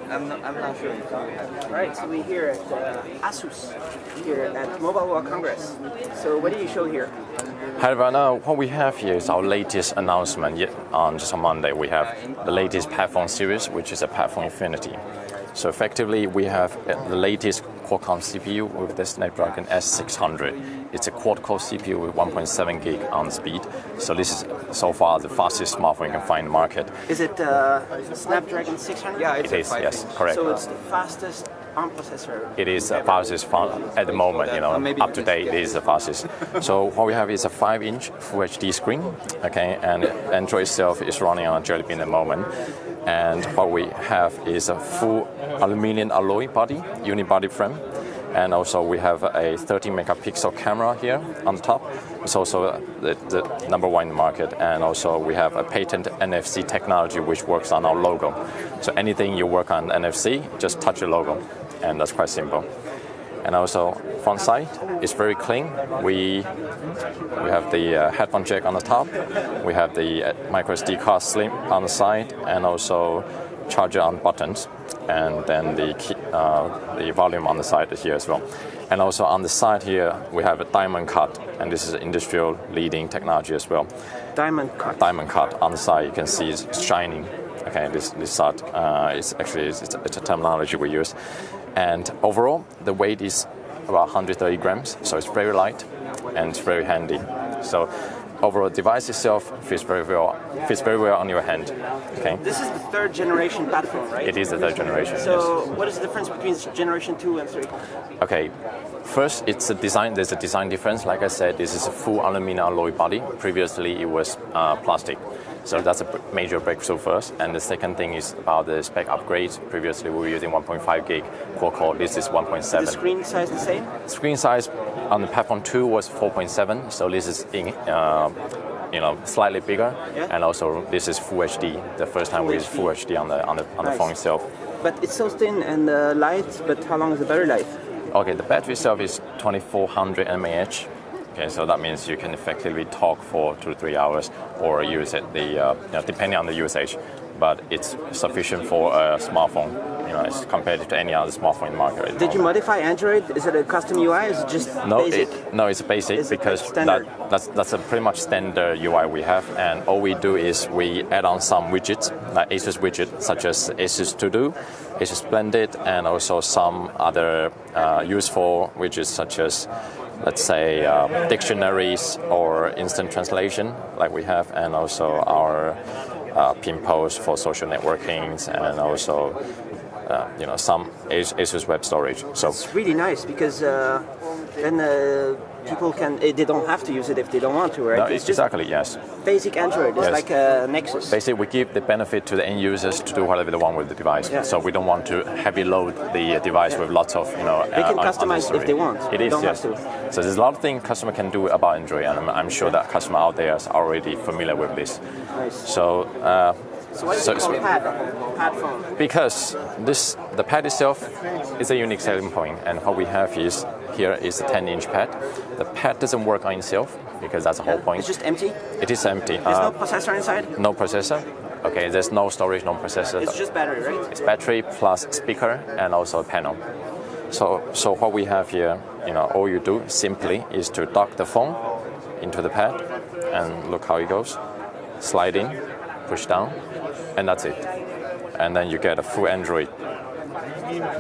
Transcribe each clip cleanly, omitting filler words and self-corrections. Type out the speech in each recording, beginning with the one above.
I'm not sure. All right, so we're here at Asus, here at Mobile World Congress. So what do you show here? Hi everyone, what we have here is our latest announcement. Just on Monday, we have the latest PadFone series, which is a PadFone Infinity. So effectively, we have the latest Qualcomm CPU with the Snapdragon S600. It's a quad-core CPU with 1.7 gig on speed. So this is so far the fastest smartphone you can find in the market. Is it Snapdragon 600? Yeah, It is, yes, correct. So it's the fastest ARM processor. It is the fastest at the moment, up to date, it is the fastest. So what we have is a 5-inch Full HD screen, okay, and Android itself is running on Jelly Bean at the moment. And what we have is a full aluminum alloy body, unibody frame. And also we have a 30 megapixel camera here on the top. It's also the number one in the market. And also we have a patent NFC technology which works on our logo. So anything you work on NFC, just touch the logo. And that's quite simple. And also front side is very clean. We have the headphone jack on the top. We have the micro SD card slip on the side, and also charger on buttons, and then the volume on the side here as well. And also on the side here we have a diamond cut, and this is industrial leading technology as well. Diamond cut. Diamond cut on the side, you can see it's shining. Okay, this side it's a terminology we use. And overall, the weight is about 130 grams, so it's very light and it's very handy. So overall, the device itself fits very well on your hand. Okay. This is the third generation PadFone, right? It is the third generation. So yes. What is the difference between generation 2 and 3? Okay. First, it's a design. There's a design difference. Like I said, this is a full aluminum alloy body. Previously, it was plastic. So that's a major breakthrough first. And the second thing is about the spec upgrades. Previously, we were using 1.5 gig quad-core. This is 1.7. The screen size the same? Screen size on the PadFone 2 was 4.7. So this is slightly bigger. Yeah. And also this is Full HD. The first time we used Full HD on the phone itself. But it's so thin and light. But how long is the battery life? Okay, the battery itself is 2400 mAh. Okay, so that means you can effectively talk for 2 to 3 hours or use it depending on the usage. But it's sufficient for a smartphone, as compared to any other smartphone in the market. Did you modify Android? Is it a custom UI? Is it just basic? It's basic because that's a pretty much standard UI we have. And all we do is we add on some widgets, like Asus widgets, such as Asus To Do, Asus Splendid, and also some other useful widgets such as, let's say, dictionaries or instant translation like we have, and also our pin post for social networking, and also some Asus web storage. So it's really nice because then people they don't have to use it if they don't want to, right? No, it's exactly, just yes. Basic Android. It's Yes. like a Nexus. Basically, we give the benefit to the end users to do whatever they want with the device. Yeah. So we don't want to heavy load the device with lots of They can customize if they want. It is, don't yes. have to. So there's a lot of things customer can do about Android, and I'm sure that customer out there is already familiar with this. Nice. So why is it called PadFone? Because the pad itself is a unique selling point, and what we have here is a 10-inch pad. The pad doesn't work on itself because that's the whole point. It's just empty? It is empty. There's no processor inside? No processor. Okay, there's no storage, no processor. It's just battery, right? It's battery plus speaker and also a panel. So what we have here, all you do simply is to dock the phone into the pad, and look how it goes. Slide in, push down, and that's it. And then you get a full Android.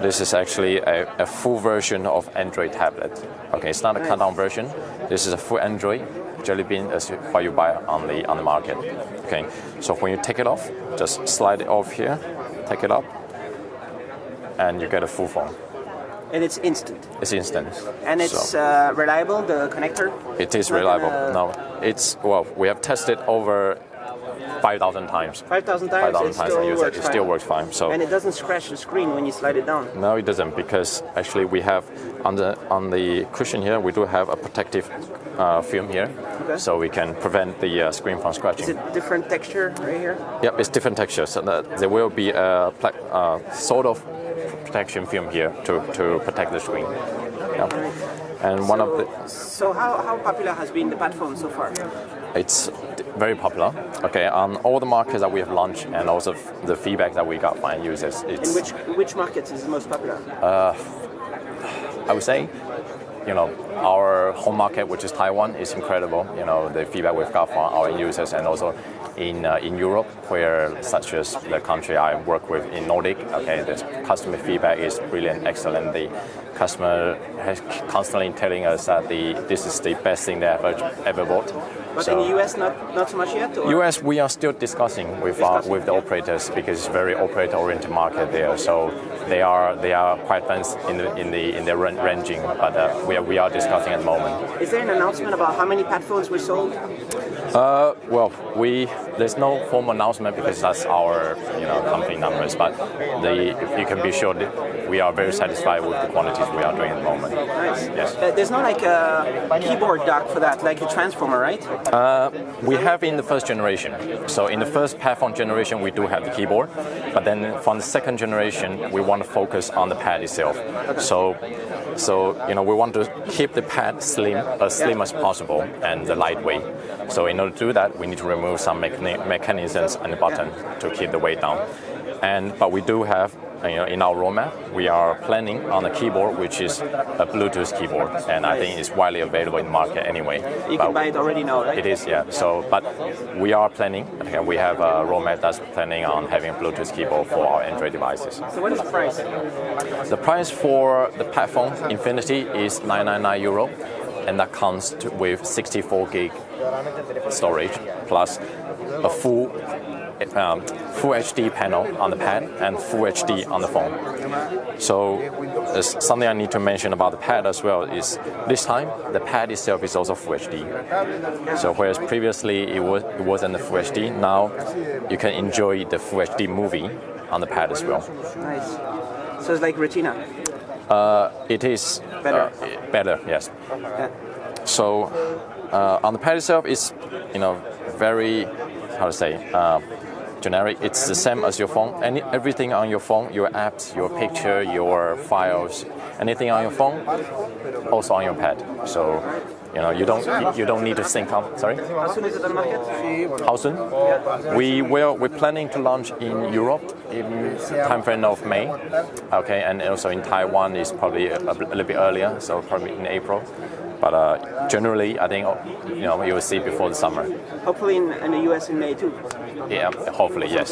This is actually a full version of Android tablet. Okay, it's not a cut-down version. This is a full Android Jelly Bean as what you buy on the market. Okay, so when you take it off, just slide it off here, take it up, and you get a full phone. And it's instant. It's instant. And it's reliable, the connector? It is reliable. No, we have tested over 5,000 times. 5,000 times? 5,000 times and use it. It still works fine. So. And it doesn't scratch the screen when you slide it down? No, it doesn't, because actually we have on the cushion here, we do have a protective film here, okay. So we can prevent the screen from scratching. Is it different texture right here? Yep, it's different texture. So there will be a sort of protection film here to protect the screen. Yep. And So how popular has been the PadFone so far? It's very popular. Okay, on all the markets that we have launched, and also the feedback that we got from end users. It's, In which markets is the most popular? I would say, our home market, which is Taiwan, is incredible. The feedback we've got from our end users, and also in Europe, where such as the country I work with in Nordic, okay, the customer feedback is brilliant, excellent. The customer has constantly telling us that this is the best thing they have ever bought. But in the US, not so much yet? Or? US, we are still discussing with the operators, because it's a very operator-oriented market there. So they are quite advanced in their ranging, but we are discussing at the moment. Is there an announcement about how many PadFones were sold? Well, there's no formal announcement because that's our company numbers. But you can be sure that we are very satisfied with the quantities we are doing at the moment. Nice. Yes. There's not like a keyboard dock for that, like a transformer, right? We have in the first generation. So in the first PadFone generation, we do have the keyboard, but then from the second generation, we want to focus on the pad itself. So we want to keep the pad slim as possible and lightweight. So in order to do that, we need to remove some mechanisms on the button to keep the weight down. But we do have, in our roadmap, we are planning on a keyboard which is a Bluetooth keyboard, and I think it's widely available in the market anyway. You can buy it already now, right? It is, yeah. So, but we are planning. Okay, we have a roadmap that's planning on having a Bluetooth keyboard for our Android devices. So what is the price? The price for the PadFone Infinity is €999, and that comes with 64 gig storage plus a full HD panel on the pad and full HD on the phone. So something I need to mention about the pad as well is this time the pad itself is also full HD. So whereas previously it wasn't the full HD, now you can enjoy the full HD movie on the pad as well. Nice. So it's like Retina? It is better. Better, yes. Yeah. So on the pad itself, it's very generic. It's the same as your phone. Everything on your phone, your apps, your picture, your files, anything on your phone, also on your pad. So you don't need to sync up. Sorry. How soon is it on the market? How soon? We're planning to launch in Europe in time frame of May. Okay, and also in Taiwan is probably a little bit earlier, so probably in April. But generally, I think you will see before the summer. Hopefully in the US in May too. Yeah, hopefully, yes.